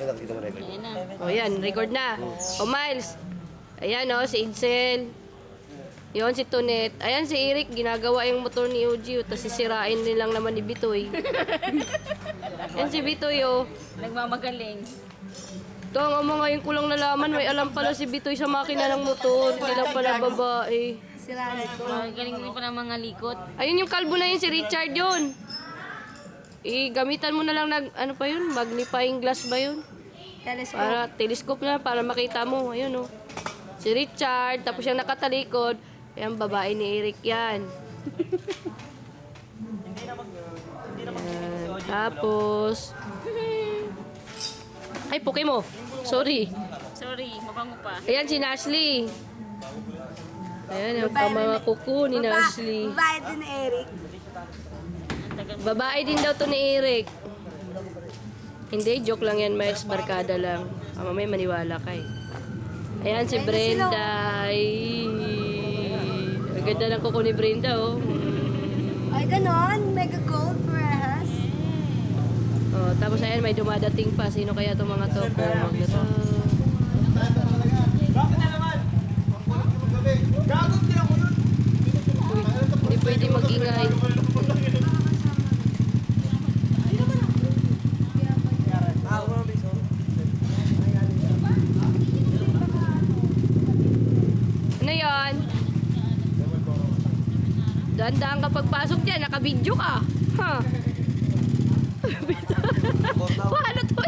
Nakita mo record. Ayan na. O yan, record na. O Miles. Ayan o, si Edsel. Yun, si Tonet. Ayan, si Eric. Ginagawa yung motor ni Uji. Tapos sisirain din lang naman ni Bitoy. Yan si Bitoy o. Nagmamagaling. Ito, ang mga ngayon ko lang nalaman. May alam pala si Bitoy sa makina ng motor. Hindi lang pala babae. Magaling din pa ng mga likot. Ayun yung kalbo na yun, si Richard yun. Gamitan mo na lang ano pa yun? Magnifying glass ba yun? Para telescope na para makita mo. Ayun oh. Si Richard, tapos yung nakatalikod. Ayan, babae ni Eric yan. Ayan, tapos ay, puki mo. Sorry. Sorry, mabango pa. Ayan si Nashley. Ayan yung mga kuko ni Nashley. Babae din ni Eric. Ang tagal mo. Babae din daw to ni Eric. Hindi, joke lang yan, Miles. Barkada lang. Mamaya maniwala ka eh. Ayan si Brenda. Ay, ang ganda ng kuko ni Brenda, oh. Ay, ganon. Mega gold press. Oh, tapos ayan, may dumadating pa. Sino kaya itong mga to? Uy, hindi pwede mag-ingay. Ano yan? Dahan-dahan ka pagpasok dyan, nakabidyo ka. Ha? Paano to?